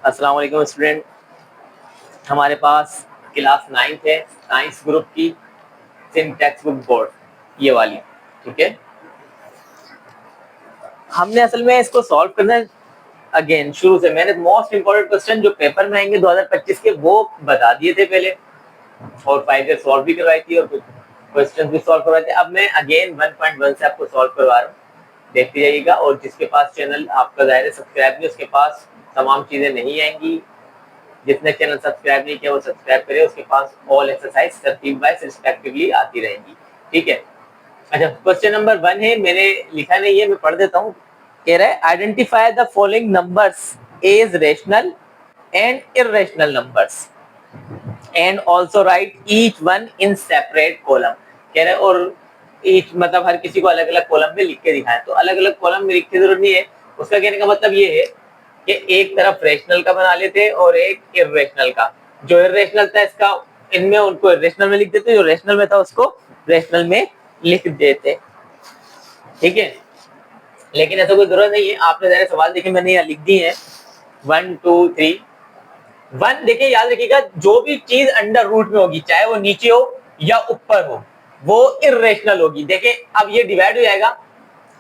अस्सलाम वालेकुम स्टूडेंट। हमारे पास क्लास 9th है, साइंस ग्रुप की सिम टेक्स्ट बुक बोर्ड, ये वाली, ठीक है। हमने असल में इसको सॉल्व करना है अगेन शुरू से। मैंने मोस्ट इंपोर्टेंट क्वेश्चन जो पेपर में आएंगे 2025 के वो बता दिए थे पहले, और 5 ईयर सॉल्व भी करवाई थी और कुछ क्वेश्चन भी सॉल्व करवाए थे। अब मैं अगेन 1.1 से आपको सॉल्व करवा रहा हूँ, देखते जाइएगा। और जिसके पास चैनल आपका दायरे सब्सक्राइब नहीं, उसके पास तमाम चीजें नहीं आएंगी। जिसने चैनल सब्सक्राइब नहीं किया वो सब्सक्राइब करे, उसके पास ऑल एक्सरसाइज तरतीब वाइज रिस्पेक्टिवली आती रहेंगी, ठीक है। अच्छा, क्वेश्चन नंबर 1 है, मैंने लिखा नहीं है, मैं पढ़ देता हूँ। कह रहा है identify the following numbers as rational and irrational numbers and also write each one in separate column. कह रहे और ईच मतलब हर किसी को अलग अलग कॉलम में लिख के दिखाएं। तो अलग अलग कॉलम में लिखने की जरूरत नहीं है। उसका कहने का मतलब ये है कि एक तरफ रेशनल का बना लेते और एक इर्रेशनल का। जो इर्रेशनल था इसका इनमें उनको इर्रेशनल में लिख देते, जो रेशनल में था उसको रेशनल में लिख देते, ठीक है। लेकिन ऐसा कोई जरूरत नहीं है। आपने जरा सवाल देखे मैंने यहाँ लिख दी है 1 2 3। 1 देखिए, याद रखिएगा जो भी चीज अंडर रूट में होगी, चाहे वो नीचे हो या ऊपर हो, वो इर्रेशनल होगी। देखिए अब ये डिवाइड हो जाएगा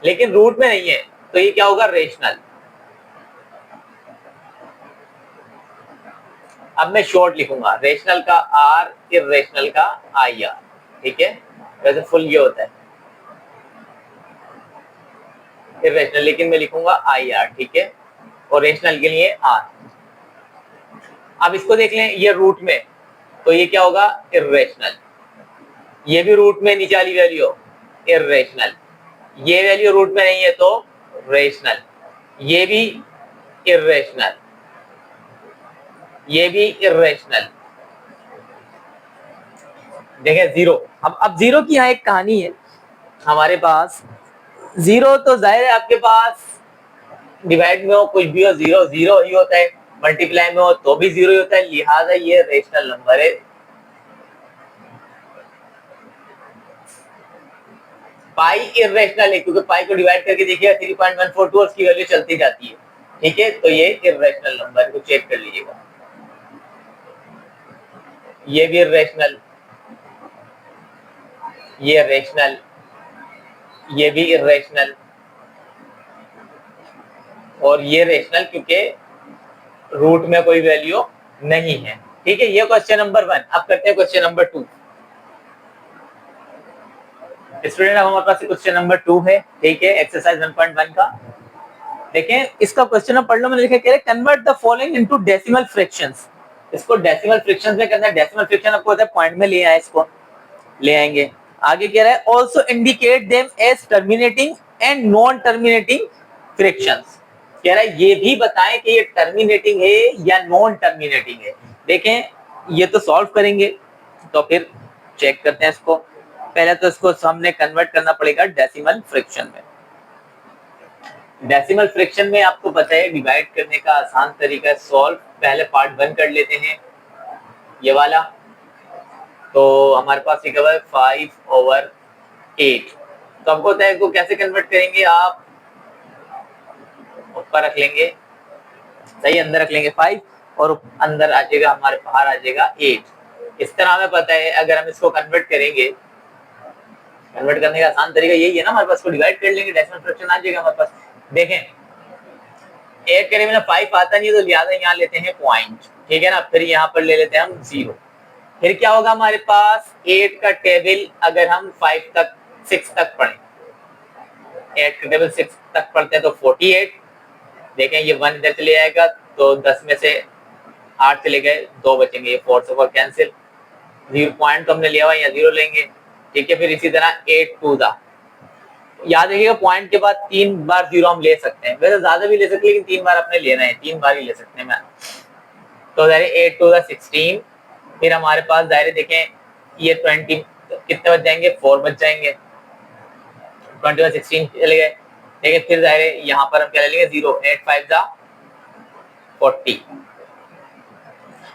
लेकिन रूट में नहीं है, तो ये क्या होगा, रेशनल। अब मैं शॉर्ट लिखूंगा, रेशनल का आर, इर्रेशनल का आई आर, ठीक है। वैसे फुल ये होता है इर्रेशनल, लेकिन मैं लिखूंगा आई आर, ठीक है, और रेशनल के लिए आर। अब इसको देख लें, ये रूट में, तो ये क्या होगा, इर्रेशनल। ये भी रूट में नीचे वाली वैल्यू इर्रेशनल, ये वैल्यू रूट में नहीं है तो रेशनल, ये भी इर्रेशनल, ये भी इर्रेशनल। देखें जीरो, अब जीरो की यहाँ एक कहानी है हमारे पास। जीरो तो जाहिर है आपके पास डिवाइड में हो कुछ भी हो, जीरो जीरो ही होता है, मल्टीप्लाई में हो तो भी जीरो ही होता है, लिहाजा ये रेशनल नंबर है। पाई इर्रेशनल है क्योंकि पाई को डिवाइड करके देखिएगा 3.142 और उसकी वैल्यू चलती जाती है, ठीक है। तो ये इर्रेशनल नंबर को चेक कर लीजिएगा, ये भी इर्रेशनल, ये रेशनल, ये भी इर्रेशनल और ये रेशनल क्योंकि रूट में कोई वैल्यू नहीं है, ठीक है। ये क्वेश्चन नंबर 1। अब करते हैं क्वेश्चन नंबर 2। स्टूडेंट अब हमारे पास क्वेश्चन नंबर 2 है, ठीक है, एक्सरसाइज 1.1 का। देखें इसका क्वेश्चन पढ़ लो, मैंने लिखा है convert the following into decimal fractions. इसको डेसिमल फ्रैक्शंस में करना है। डेसिमल फ्रैक्शन आपको पता है पॉइंट में ले आए, इसको ले आएंगे। आगे कह रहा है also indicate them as terminating and non terminating fractions. कह रहा है ये भी बताएं कि ये टर्मिनेटिंग है या नॉन टर्मिनेटिंग है। देखें ये तो सॉल्व करेंगे तो फिर चेक करते हैं इसको। पहले तो इसको हमने कन्वर्ट करना पड़ेगा डेसिमल फ्रैक्शन में। डेसिमल फ्रैक्शन में आपको पता है डिवाइड करने का आसान तरीका है सॉल्व। पहले पार्ट 1 कर लेते हैं, ये वाला। तो हमारे पास लिखा हुआ है 5/8। तो हमको पता है इसको कैसे कन्वर्ट करेंगे, आप ऊपर रख लेंगे, सही, अंदर रख लेंगे 5 और अंदर आ जाएगा, हमारे बाहर आ जाएगा 8। इस तरह हमें पता है अगर हम इसको कन्वर्ट करेंगे, कन्वर्ट करने का आसान तरीका यही है ना, हमारे पास को डिवाइड कर लेंगे, डेसिमल फ्रैक्शन आ जाएगा हमारे पास। देखें 8 के में 5 आता नहीं है तो लिहाजा यहाँ लेते हैं पॉइंट, ठीक है ना। फिर यहाँ पर ले लेते हैं हम 0। फिर क्या होगा हमारे पास 8 का टेबल, अगर हम 5 तक 6 तक पढ़ें, 8 का टेबल 6 तक पढ़ते हैं तो 48। देखें ये 1 इधर चले जाएगा तो 10 में से 8 चले गए, 2 बचेंगे, ये 4 से 4 कैंसिल। 0 पॉइंट तो हमने लिया हुआ, यहाँ 0 लेंगे, ठीक है। फिर इसी तरह 8 2 दा, याद रखिएगा पॉइंट के बाद 3 बार 0 हम ले सकते हैं, वैसे ज्यादा भी ले सकते हैं लेकिन 3 बार अपने लेना है, 3 बार ही ले सकते हैं। मैं तो 8 2 दा 16। फिर हमारे पास दायरे देखें ये 20 कितने बच जाएंगे, 4 बच जाएंगे, 20 में 16 चले गए। लेकिन फिर दायरे यहाँ पर हम क्या ले लेंगे 0, 8 5 दा 40।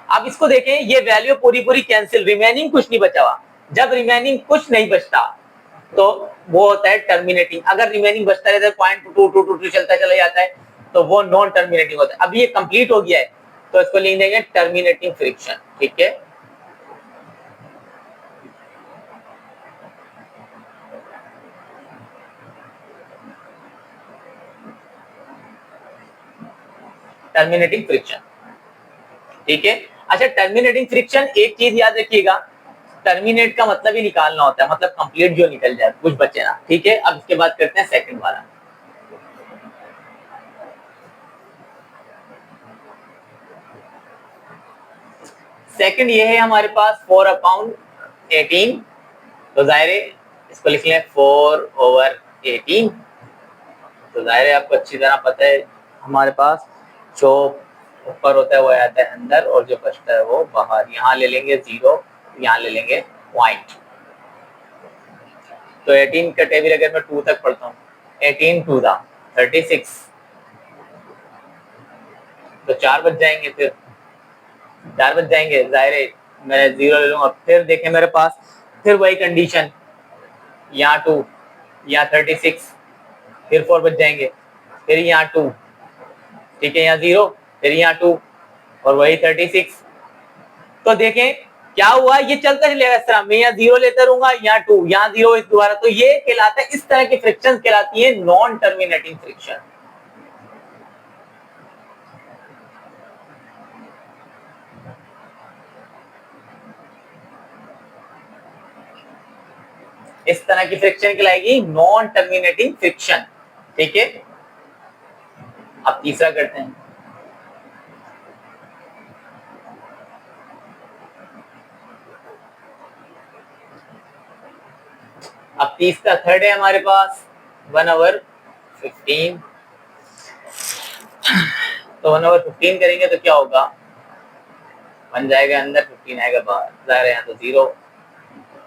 अब इसको देखें, ये वैल्यू पूरी पूरी कैंसिल, रिमेनिंग कुछ नहीं बचा हुआ। जब रिमेनिंग कुछ नहीं बचता तो वो होता है टर्मिनेटिंग। अगर रिमेनिंग बचता रहता है, पॉइंट 2 2 2 2 चलता चला जाता है तो वो नॉन टर्मिनेटिंग होता है। अब ये कंप्लीट हो गया है, तो इसको लिख देंगे टर्मिनेटिंग फ्रिक्शन, ठीक है। टर्मिनेटिंग फ्रिक्शन, ठीक है। अच्छा, टर्मिनेटिंग फ्रिक्शन, एक चीज याद रखिएगा, टर्मिनेट का मतलब ही निकालना होता है, मतलब कंप्लीट जो निकल जाए, कुछ बचे ना, ठीक है। अब इसके बाद करते हैं सेकंड वाला। सेकंड ये है हमारे पास 4/18, तो जाहिर है इसको लिख लें 4/18। तो जाहिर है आपको अच्छी तरह पता है हमारे पास जो ऊपर होता है वो आता है अंदर और जो बचता है वो बाहर। यहाँ ले लेंगे 0, यहाँ ले लेंगे पॉइंट। तो 18 का टेबल अगर मैं 2 तक पढ़ता हूँ, 18 2 था 36, तो 4 बच जाएंगे, फिर 4 बच जाएंगे, जाहिर है मैं 0 ले लूंगा। फिर देखें मेरे पास फिर वही कंडीशन, यहाँ 2, यहाँ 36, फिर 4 बच जाएंगे, फिर यहाँ 2, ठीक है, यहाँ 0, फिर यहाँ 2 और वही 36। तो देखें क्या हुआ, ये चलता चलेगा इस तरह, मैं यहाँ 0 लेता रहूंगा, यहाँ 2, यहाँ 0 इस दोबारा। तो ये कहलाता है, इस तरह की फ्रिक्शन कहलाती है नॉन टर्मिनेटिंग फ्रिक्शन। इस तरह की फ्रिक्शन कहलाएगी नॉन टर्मिनेटिंग फ्रिक्शन, ठीक है। अब तीसरा करते हैं। अब तीसरा थर्ड है हमारे पास 1/15। तो 1/15 करेंगे तो क्या होगा, 1 जाएगा अंदर, 15 आएगा बाहर, जाहिर है यहाँ तो 0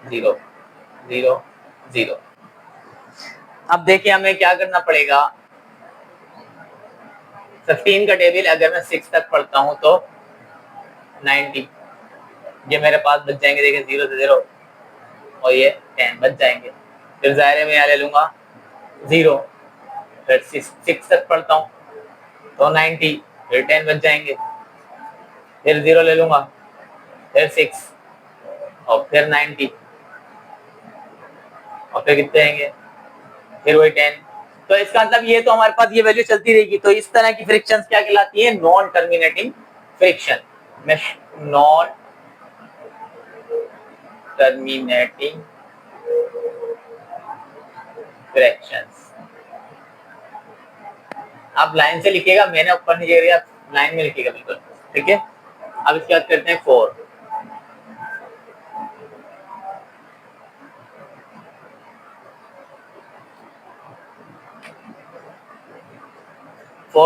0 0 0। अब देखिए हमें क्या करना पड़ेगा, 15 का टेबल अगर मैं 6 तक पढ़ता हूं तो 90, ये मेरे पास बच जाएंगे, देखिए 0 से 0 और ये 10 बच जाएंगे। फिर जाहिर है मैं यहाँ ले लूंगा 0, फिर 6 तक पढ़ता हूँ तो 90, फिर 10 बच जाएंगे, फिर 0 ले लूंगा, फिर 6 और फिर 90 और फिर कितने आएंगे, फिर वही 10। तो इसका मतलब ये तो हमारे पास ये वैल्यू चलती रहेगी। तो इस तरह की फ्रिक्शंस क्या कहलाती है, non terminating friction. Non terminating frictions. आप लाइन से लिखिएगा, मैंने ऊपर नीचे किया, लाइन में लिखिएगा बिल्कुल, ठीक है। अब इसके बाद करते हैं 4।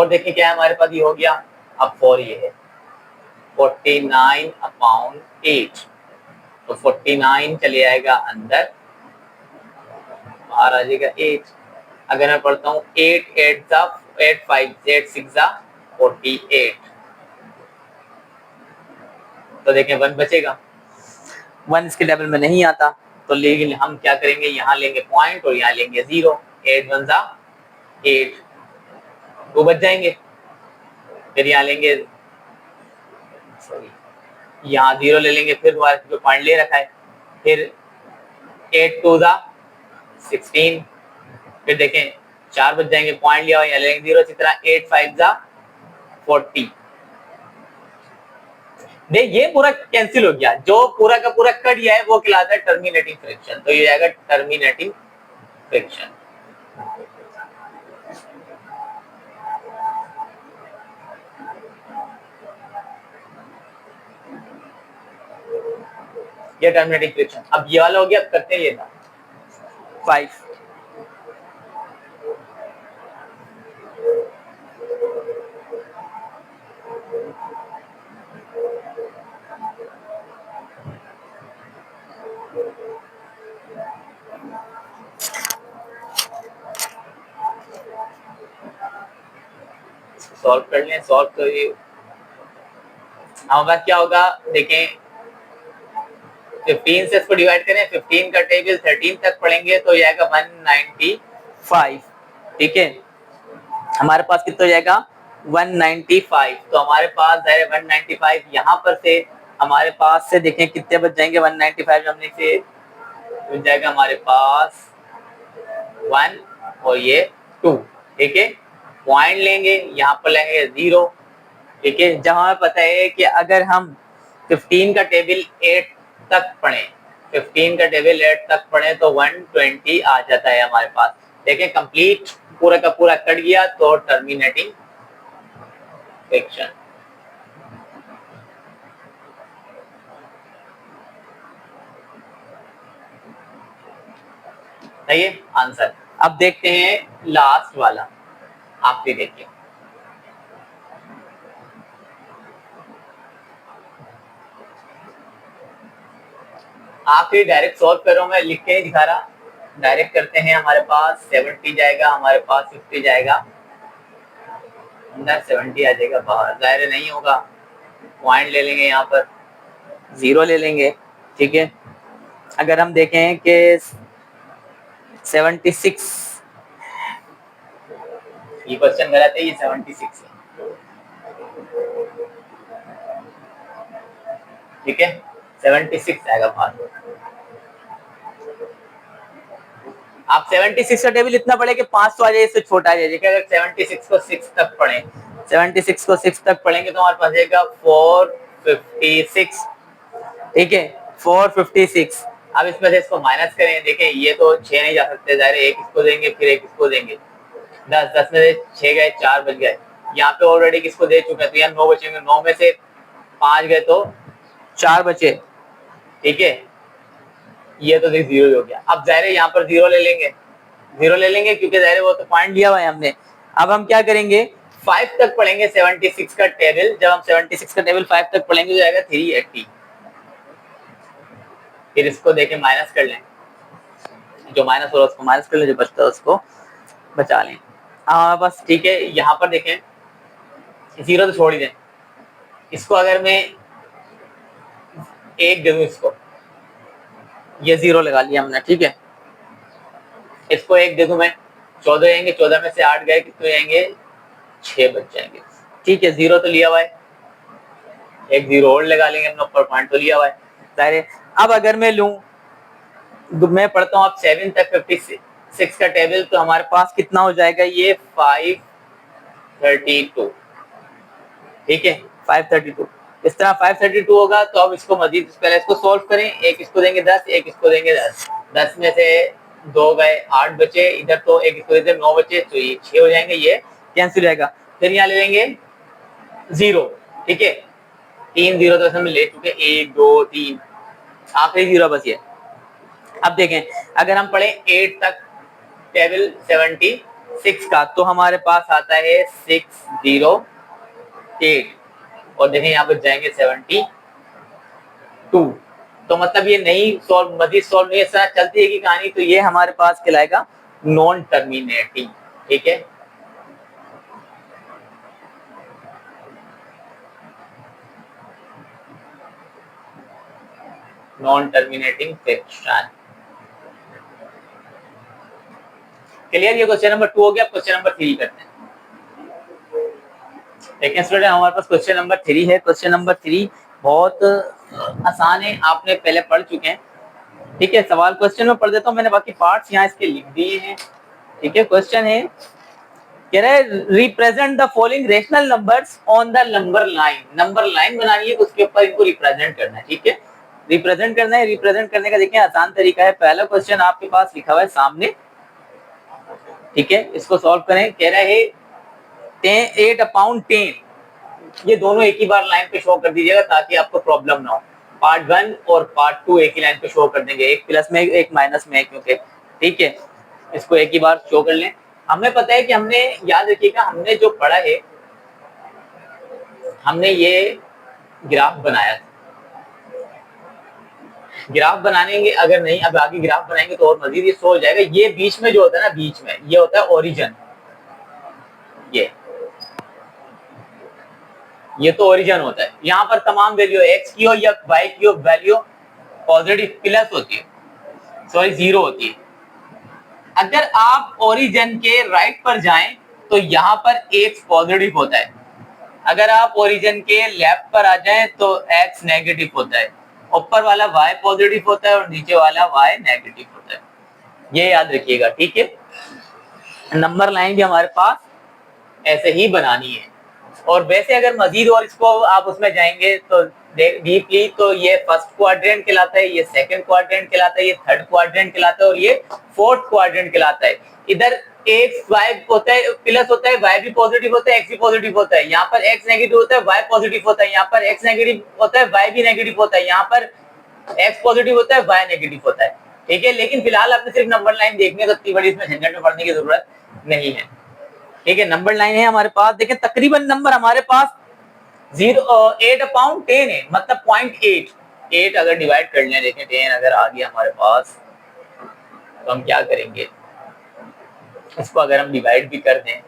देखिए क्या है हमारे पास, ये हो गया। अब 4 ये है 49/8, तो 49 चले आएगा अंदर, बाहर आ जाएगा 8। अगर मैं पढ़ता हूँ 8 8 8 5 8 6 48, तो देखें 1 बचेगा, 1 इसके टेबल में नहीं आता। तो लेकिन हम क्या करेंगे, यहाँ लेंगे पॉइंट और यहाँ लेंगे 0, 8 1 8, 2 बच जाएंगे। फिर यहाँ लेंगे, सॉरी, यहाँ 0 ले लेंगे, फिर दोबारा जो पॉइंट ले रखा है, फिर 8 2 16, फिर देखें 4 बच जाएंगे, पॉइंट लिया हुआ यहाँ लेंगे 0, इसी तरह 8 5 40। देख ये पूरा कैंसिल हो गया, जो पूरा का पूरा कट गया है वो कहलाता है टर्मिनेटिंग फ्रिक्शन। तो ये आएगा टर्मिनेटिंग फ्रिक्शन। ये टर्मिनेटिंग फ्रिक्शन। अब ये वाला हो गया, अब करते हैं ये था 5। सॉल्व कर लें, सॉल्व तो ये हमारे पास क्या होगा, देखें 15 से इसको डिवाइड करें, 15 का टेबल 13 तक पढ़ेंगे तो ये आएगा 195, ठीक है। हमारे पास कितना हो जाएगा 195, तो हमारे पास है 195। यहाँ पर से हमारे पास से देखें कितने बच जाएंगे, 195 हमने से बच जाएगा हमारे पास 1 और ये 2, ठीक है। पॉइंट लेंगे, यहाँ पर लेंगे 0, ठीक है। जब हमें पता है कि अगर हम 15 का टेबल 8 तक पढ़े, 15 का टेबल 8 तक पढ़े तो 120 आ जाता है हमारे पास। देखें कंप्लीट पूरा का पूरा कट गया तो टर्मिनेटिंग फ्रैक्शन। सही है आंसर। अब देखते हैं लास्ट वाला, आप भी देखिए। आखिरी डायरेक्ट सॉल्व कर रहा हूं मैं, लिख के नहीं दिखा रहा, डायरेक्ट करते हैं। हमारे पास 70 जाएगा, हमारे पास 50 जाएगा, अंदर 70 आ जाएगा, बाहर जाहिर नहीं होगा। पॉइंट ले लेंगे, यहाँ पर 0 ले लेंगे, ठीक है। अगर हम देखें कि 76, ये क्वेश्चन गलत है, ये 76 है, ठीक है। 76 आएगा बाहर। आप 76 का टेबल इतना पढ़े कि 500 आ जाए, इससे छोटा आ जाए। अगर 76 को 6 तक पढ़े, 76 को 6 तक पढ़ेंगे तो हमारे पास आएगा 456, ठीक है, 456। अब इसमें से इसको माइनस करें, देखें ये तो 6 नहीं जा सकते, जाहिर है एक इसको देंगे फिर एक इसको देंगे, 10 10 में से 6 गए, 4 बच गए। यहाँ पे ऑलरेडी किसको दे चुके हैं तो यहाँ 9 बचेंगे, 9 में से 5 गए तो 4 बचे, ठीक है। ये तो देख 0 हो गया। अब जाहिर है यहाँ पर 0 ले लेंगे, 0 ले लेंगे क्योंकि जाहिर है वो तो पॉइंट लिया हुआ है हमने। अब हम क्या करेंगे, 5 तक पढ़ेंगे 76 का टेबल। जब हम 76 का टेबल 5 तक पढ़ेंगे तो जाएगा 380, फिर इसको देके माइनस कर लें, जो माइनस हो रहा है उसको माइनस कर लें, जो बचता है उसको बचा लें। हाँ बस ठीक है। यहाँ पर देखें 0 तो छोड़ ही दें, इसको अगर मैं 1 दे दूं, इसको ये 0 लगा लिया हमने, ठीक है। इसको 1 दे दूं मैं, 14 आएंगे, 14 में से 8 गए, कितने आएंगे, 6 बच जाएंगे, ठीक है। 0 तो लिया हुआ है, एक 0 और लगा लेंगे हमने ऊपर, पॉइंट तो लिया हुआ है, सारे। अब अगर मैं लूं, मैं पढ़ता हूँ अब 7 तक 56 का टेबल, तो हमारे पास कितना हो जाएगा, ये 532, ठीक है, 532। इस तरह 532 होगा। तो अब इसको मजीद पहले इसको सॉल्व करें, एक इसको देंगे 10, एक इसको देंगे 10, 10 में से 2 गए, 8 बचे, इधर तो एक इसको देते 9 बचे, तो ये 6 हो जाएंगे, ये कैंसिल हो जाएगा। फिर यहाँ ले लेंगे 0, ठीक है, 3 0 तो हम ले चुके, 1 2 3, आखिरी 0 बस ये। अब देखें अगर हम पढ़े 8 तक टेबल 76 का, तो हमारे पास आता है 608, और देखें यहाँ पर जाएंगे 72, तो मतलब ये नहीं सॉल्व, मजीद सॉल्व नहीं, इस तरह चलती है कि कहानी। तो ये हमारे पास कहलाएगा नॉन टर्मिनेटिंग, ठीक है। Non terminating fraction. क्लियर, ये क्वेश्चन नंबर 2 हो गया। क्वेश्चन नंबर 3 करते हैं। देखिए स्टूडेंट, हमारे पास क्वेश्चन नंबर 3 है। क्वेश्चन नंबर 3 बहुत आसान है, आपने पहले पढ़ चुके हैं, ठीक है। सवाल क्वेश्चन में पढ़ देता हूँ, मैंने बाकी पार्ट्स यहाँ इसके लिख दिए हैं, ठीक है। क्वेश्चन है, कह रहा है represent the following rational numbers on the number line. Number line बनानी है, उसके ऊपर इनको रिप्रेजेंट करना है, ठीक है। रिप्रेजेंट करना है, रिप्रेजेंट करने का देखिए आसान तरीका है। पहला क्वेश्चन आपके पास लिखा हुआ है सामने, ठीक है, इसको सॉल्व करें। कह रहा है 8/10, ये दोनों एक ही बार लाइन पे शो कर दीजिएगा ताकि आपको प्रॉब्लम ना हो। पार्ट 1 और पार्ट 2 एक ही लाइन पे शो कर देंगे, एक प्लस में एक माइनस में, क्योंकि ठीक है, इसको एक ही बार शो कर लें। हमें पता है कि हमने, याद रखिएगा, हमने जो पढ़ा है, हमने ये ग्राफ बनाया था। ग्राफ बनाएंगे, अगर नहीं अब आगे ग्राफ बनाएंगे तो और मजीद ये शो हो जाएगा। ये बीच में जो होता है ना, बीच में ये होता है ओरिजिन, ये तो ओरिजिन होता है। यहाँ पर तमाम वैल्यू एक्स की हो या वाई की हो, वैल्यू पॉजिटिव प्लस होती है, सॉरी 0 होती है। अगर आप ओरिजिन के राइट पर जाएं तो यहाँ पर एक्स पॉजिटिव होता है, अगर आप ओरिजिन के लेफ्ट पर आ जाएं तो x नेगेटिव होता है, ऊपर वाला y पॉजिटिव होता है और नीचे वाला y नेगेटिव होता है, ये याद रखिएगा, ठीक है। नंबर लाइन भी हमारे पास ऐसे ही बनानी है। और वैसे अगर मजीद और इसको आप उसमें जाएंगे तो डीपली, तो ये फर्स्ट क्वाड्रेंट कहलाता है, ये सेकंड क्वाड्रेंट कहलाता है, ये थर्ड क्वाड्रेंट कहलाता है और ये फोर्थ क्वाड्रेंट कहलाता है। इधर एक्स वाई होता है, प्लस होता है, वाई भी पॉजिटिव होता है, एक्स भी पॉजिटिव होता है, यहाँ पर एक्स नेगेटिव होता है, वाई पॉजिटिव होता है, यहाँ पर एक्स नेगेटिव होता है, वाई भी नेगेटिव होता है, यहाँ पर एक्स पॉजिटिव होता है, वाई नेगेटिव होता है, ठीक है। लेकिन फिलहाल आपने सिर्फ नंबर लाइन देखनी है, तो इतनी बड़ी इसमें झंझट में पड़ने की जरूरत नहीं है, ठीक है। नंबर लाइन है हमारे पास, देखें तकरीबन नंबर हमारे पास 8/10 है, मतलब 0.8। 8 अगर डिवाइड कर लें, देखें 10 अगर आ गया हमारे पास, तो हम क्या करेंगे, इसको अगर हम डिवाइड भी कर दें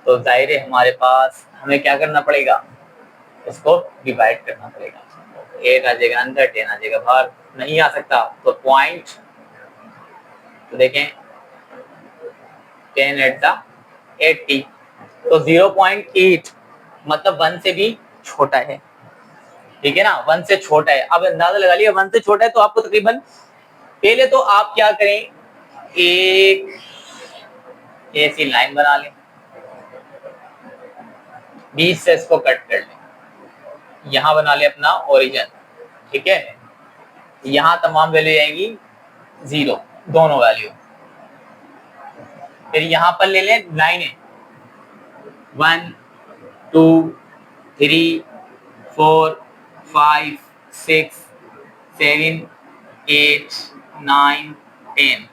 तो जाहिर है हमारे पास हमें क्या करना पड़ेगा, इसको डिवाइड करना पड़ेगा। 8 आ जाएगा अंदर, 10 आ जाएगा बाहर, नहीं आ सकता तो पॉइंट, तो देखें 10 8 80, तो 0.8 मतलब 1 से भी छोटा है, ठीक है ना, 1 से छोटा है। अब अंदाजा लगा लिया 1 से छोटा है, तो आपको तकरीबन, पहले तो आप क्या करें, एक ऐसी लाइन बना लें, 20 से इसको कट कर लें, यहां बना ले अपना ओरिजिन, ठीक है। यहां तमाम वैल्यू आएगी 0, दोनों वैल्यू। फिर यहां पर ले लें लाइनें, 1 2 3 4 5 6 7 8 9 10,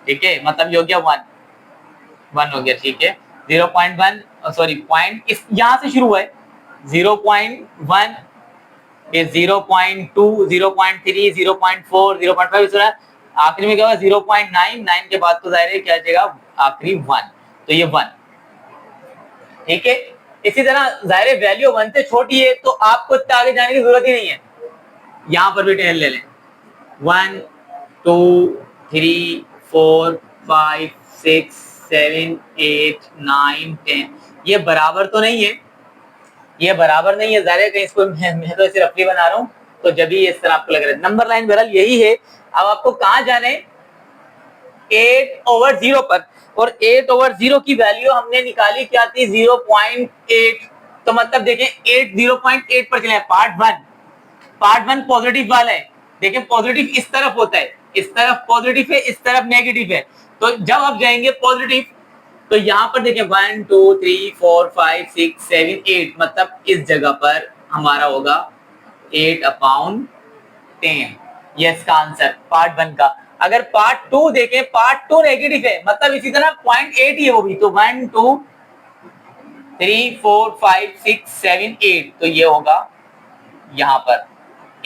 ठीक है, मतलब ये हो गया 1 हो गया, ठीक है। 0.1 सॉरी पॉइंट इस यहां से शुरू हुआ है, 0.1 फिर 0.2 0.3 0.4 0.5, आखिरी में क्या होगा 0.9 के बाद तो जाहिर है क्या जाएगा आखिरी 1, तो ये 1, ठीक है। इसी तरह जाहिर है वैल्यू 1 से छोटी है तो आपको इतना आगे जाने की जरूरत ही नहीं है, यहां पर भी 10 ले लें, 1 2 3 4 5 6 7 8 9 10, ये बराबर तो नहीं है, ये बराबर नहीं है, जाहिर है कहीं इसको मैं तो इसे रफली बना रहा हूं, तो जब भी इस तरह आपको लग रहा है नंबर लाइन बहरहाल यही है। अब आपको कहां जाना है, 8/0 पर, और 8/0 की वैल्यू हमने निकाली क्या थी 0.8, तो मतलब देखें 8 0.8 पर चले, पार्ट वन पॉजिटिव वाला है, देखें पॉजिटिव इस तरफ होता है, इस तरफ पॉजिटिव है, इस तरफ नेगेटिव है, तो जब आप जाएंगे पॉजिटिव तो यहां पर देखें 1 2 3 4 5 6 7 8, मतलब इस जगह पर हमारा होगा 8/10, ये इसका आंसर पार्ट 1 का। अगर पार्ट 2 देखें, पार्ट 2 नेगेटिव है, मतलब इसी तरह 0.8 ही है वो भी, तो 1 2 3 4 5 6 7 8, तो ये होगा यहां पर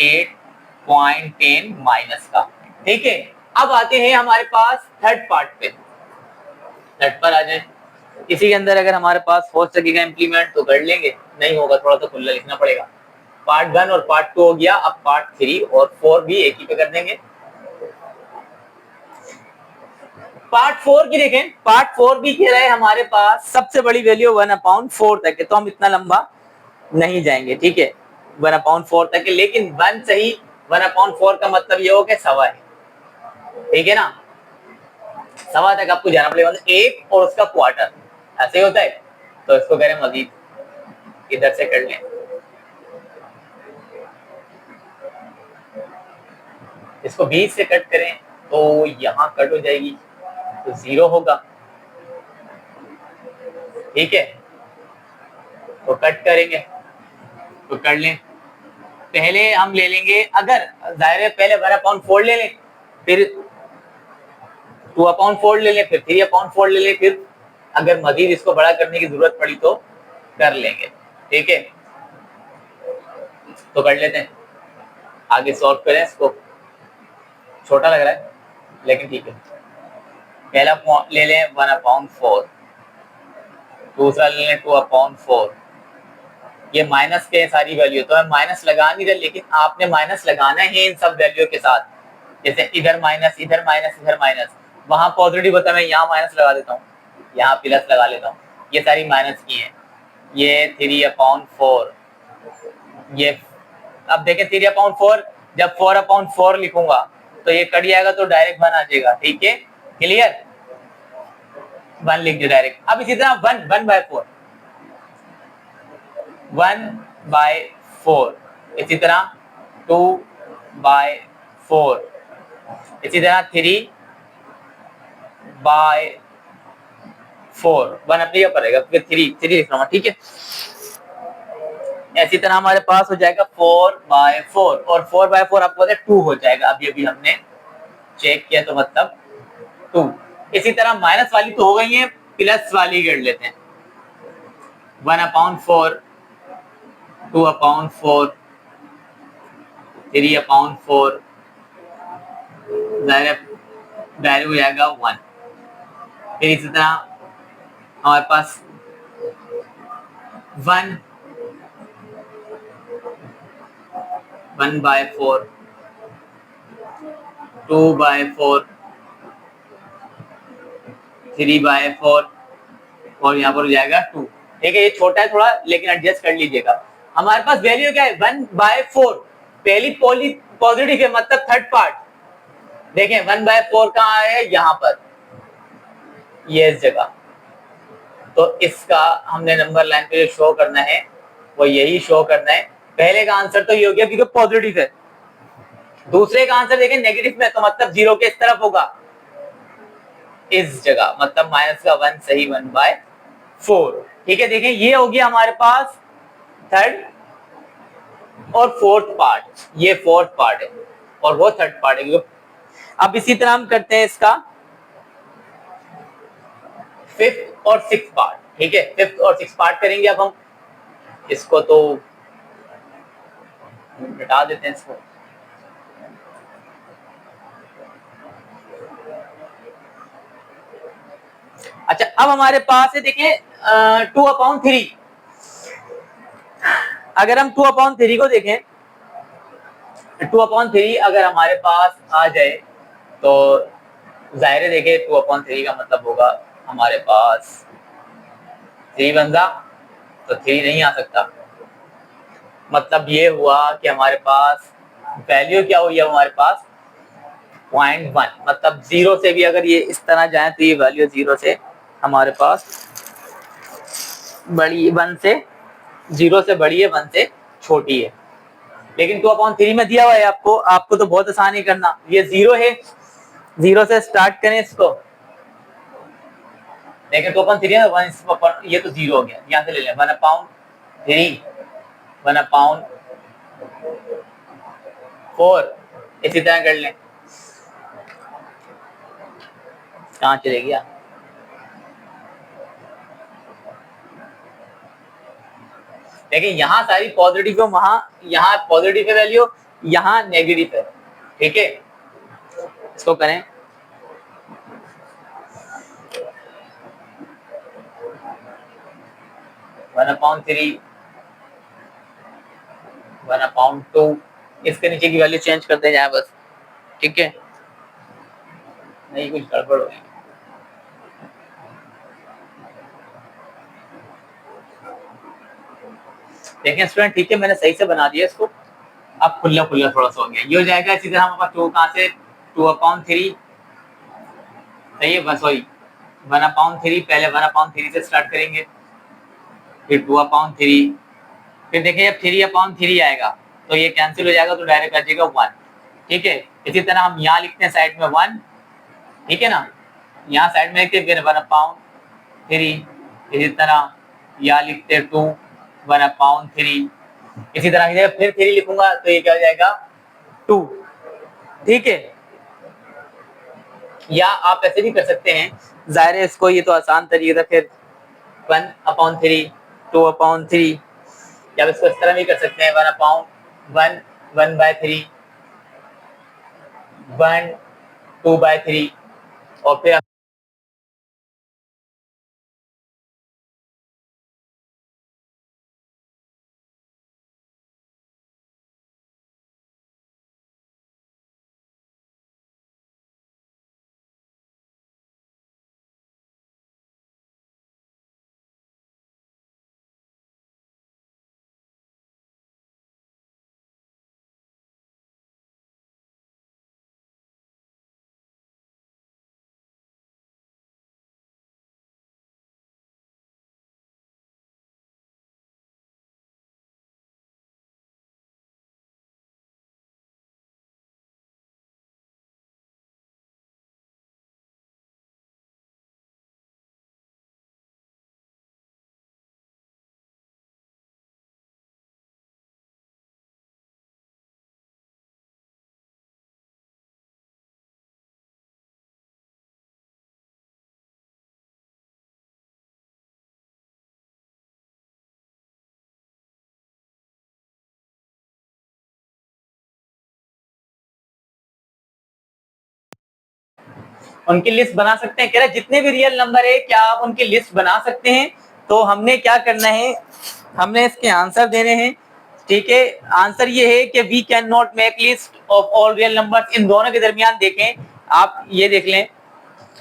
8.10 माइनस का, ठीक है। अब आते हैं हमारे पास थर्ड पार्ट पे, थर्ड पर आ जाए, इसी के अंदर अगर हमारे पास हो सकेगा इम्प्लीमेंट तो कर लेंगे, नहीं होगा थोड़ा सा खुला लिखना पड़ेगा। पार्ट 1 और पार्ट 2 हो गया, अब पार्ट 3 और 4 भी एक ही पे कर देंगे। पार्ट 4 की देखें, पार्ट 4 भी कह रहा है हमारे पास सबसे बड़ी वैल्यू 1/4 तक है, तो हम इतना लंबा नहीं जाएंगे, ठीक है, 1/4 तक है, लेकिन 1 सही 1/4 का मतलब ये हो कि सवा है, ठीक है ना, सवा तक आपको जाना पड़ेगा, मतलब 1 और उसका क्वार्टर, ऐसे ही होता है। तो इसको करें मजीद, इधर से कर लें, इसको 20 से कट करें तो यहां कट हो जाएगी, तो 0 होगा, ठीक है। तो कट करेंगे तो कर लें, पहले हम ले लेंगे, अगर जाहिर है पहले 1/4 ले लें, फिर 2/4 ले लें, फिर 3/4 ले लें, फिर अगर मजीद इसको बड़ा करने की जरूरत पड़ी तो कर लेंगे, ठीक है। तो कर लेते हैं, आगे सॉल्व करें इसको, छोटा लग रहा है लेकिन ठीक है। पहला ले लें 1/4, दूसरा ले लें 2/4, ये माइनस के सारी वैल्यू, तो मैं माइनस लगा नहीं रहा, लेकिन आपने माइनस लगाना है इन सब वैल्यू के साथ, जैसे इधर माइनस इधर माइनस इधर माइनस, वहां पॉजिटिव होता है मैं यहाँ माइनस लगा देता हूँ, यहाँ प्लस लगा लेता हूँ, ये सारी माइनस की है, ये 3/4 ये, अब देखें 3/4, जब 4/4 लिखूंगा तो ये कट जाएगा तो डायरेक्ट 1 आ जाएगा, ठीक है, क्लियर, 1 लिख दिया डायरेक्ट। अब इसी तरह 1/4, 1/4, इसी तरह 2/4, इसी तरह 3/4, 1 अपनी जगह पर रहेगा, फिर 3 लिख रहा हूँ, ठीक है। इसी तरह हमारे पास हो जाएगा 4/4, और 4/4 आपको पता है 2 हो जाएगा, अब ये भी हमने चेक किया तो मतलब 2। इसी तरह माइनस वाली तो हो गई है, प्लस वाली कर लेते हैं। 1/4, 2/4, 3/4, डायरेक्ट हो जाएगा 1। फिर इसी तरह हमारे पास 1/4, 2/4, 3/4, और यहाँ पर हो जाएगा 2, ठीक है। ये छोटा है थोड़ा, लेकिन एडजस्ट कर लीजिएगा। हमारे पास वैल्यू क्या है, 1/4, पहली पॉजिटिव है, मतलब थर्ड पार्ट। देखें 1/4 कहाँ है, यहाँ पर, ये इस जगह। तो इसका हमने नंबर लाइन पे जो शो करना है वो यही शो करना है। पहले का आंसर तो ये हो गया क्योंकि पॉजिटिव है। दूसरे का आंसर देखें नेगेटिव में, तो मतलब 0 के इस तरफ होगा, इस जगह, मतलब माइनस का 1 सही 1/4, ठीक है। देखें ये हो गया हमारे पास थर्ड और फोर्थ पार्ट, ये फोर्थ पार्ट है और वो थर्ड पार्ट है। अब इसी तरह हम करते हैं इसका फिफ्थ और सिक्स पार्ट, ठीक है। फिफ्थ और सिक्स पार्ट करेंगे। अब हम इसको तो हटा देते हैं इसको। अच्छा, अब हमारे पास है देखें 2/3। अगर हम 2/3 को देखें, 2/3 अगर हमारे पास आ जाए तो जाहिर है, देखें 2/3 का मतलब होगा हमारे पास 3 बनता, तो 3 नहीं आ सकता। मतलब ये हुआ कि हमारे पास वैल्यू क्या हुई है, हमारे पास 0.1, मतलब 0 से भी अगर ये इस तरह जाए तो ये वैल्यू 0 से हमारे पास बड़ी, 1 से 0 से बड़ी है, 1 से छोटी है। लेकिन 2/3 में दिया हुआ है आपको, आपको तो बहुत आसान ही करना, ये 0 है, 0 से स्टार्ट करें इसको। लेकिन 2/3 है, 1, ये तो 0 हो गया, यहाँ से ले लें 1/3, 1/4, इसी तरह कर लें। कहाँ चले गया, देखिए यहाँ सारी पॉजिटिव है, वहां यहाँ पॉजिटिव है वैल्यू, यहाँ नेगेटिव है, ठीक है। इसको करें 1/3, 1/2, इसके नीचे की वैल्यू चेंज करते जाए बस, ठीक है। नहीं, कुछ गड़बड़ हो गई। देखें स्टूडेंट, ठीक है, मैंने सही से बना दिया इसको। अब खुला खुला थोड़ा सा हो गया, ये हो जाएगा। इसी तरह हमारे पास 2 कहाँ से, 2/3, सही है, बस वही 1/3, पहले 1/3 से स्टार्ट करेंगे, फिर 2/3, फिर देखिए जब 3/3 आएगा तो ये कैंसिल हो जाएगा, तो डायरेक्ट आ जाएगा 1, ठीक है। इसी तरह हम यहाँ लिखते हैं साइड में 1, ठीक है ना, यहाँ साइड में लिखते हैं फिर 1/3, इसी तरह यहाँ लिखते हैं 1/3, इसी तरह की जगह फिर 3 लिखूंगा तो ये क्या हो जाएगा 2, ठीक है। या आप ऐसे भी कर सकते हैं, जाहिर है इसको, ये तो आसान तरीका था। फिर 1/3, 2/3, या इसको इस तरह भी कर सकते हैं 1/1, 1/3, 1/2/3, और फिर उनकी लिस्ट बना सकते हैं। कह रहे जितने भी रियल नंबर है क्या आप उनकी लिस्ट बना सकते हैं? तो हमने क्या करना है, हमने इसके आंसर देने हैं। ठीक है, आंसर ये है कि we can not make list of all real numbers. इन दोनों के दरमियान देखें, आप ये देख लें,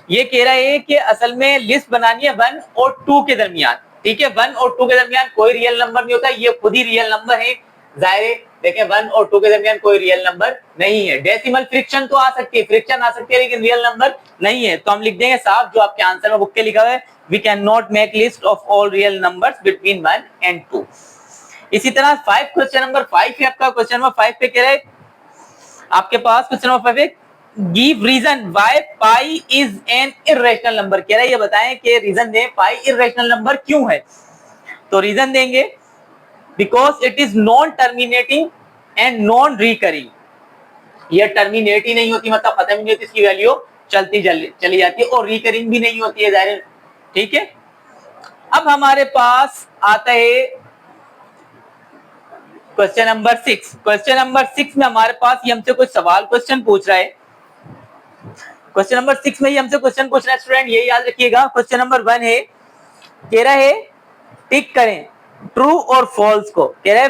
ये कह रहा है कि असल में लिस्ट बनानी है 1 और 2 के दरमियान। ठीक है, 1 और 2 के दरमियान कोई रियल नंबर नहीं होता, ये खुद ही रियल नंबर है। जाहिर है, देखें 1 और 2 के दरमियान कोई रियल नंबर नहीं है। डेसिमल फ्रिक्शन तो आ सकती है, फ्रिक्शन आ सकती है, लेकिन रियल नंबर नहीं है। तो हम लिख देंगे साफ जो आपके आंसर में बुक के लिखा हुआ है, we can not make list of all real numbers between 1 and 2। इसी तरह 5 क्वेश्चन नंबर 5 है आपका। क्वेश्चन नंबर 5 पे कह रहा है आपके पास, क्वेश्चन नंबर 5 है give reason why pi is an irrational number. कह रहा है ये बताएं कि रीजन दें पाई इर्रेशनल नंबर क्यों है। तो रीजन देंगे because it is non terminating and non recurring. ये टर्मिनेट ही नहीं होती, मतलब खत्म ही नहीं होती, इसकी वैल्यू चलती चली जाती है, और रिकरिंग भी नहीं होती है, जाहिर। ठीक है, अब हमारे पास आता है क्वेश्चन नंबर 6। क्वेश्चन नंबर 6 में हमारे पास ये हमसे कुछ सवाल क्वेश्चन पूछ रहा है। क्वेश्चन नंबर 6 में ये हमसे क्वेश्चन पूछ रहा है स्टूडेंट, ये याद रखिएगा। क्वेश्चन नंबर 1 है, कह रहा है टिक करें ट्रू और फॉल्स को। कह रहा है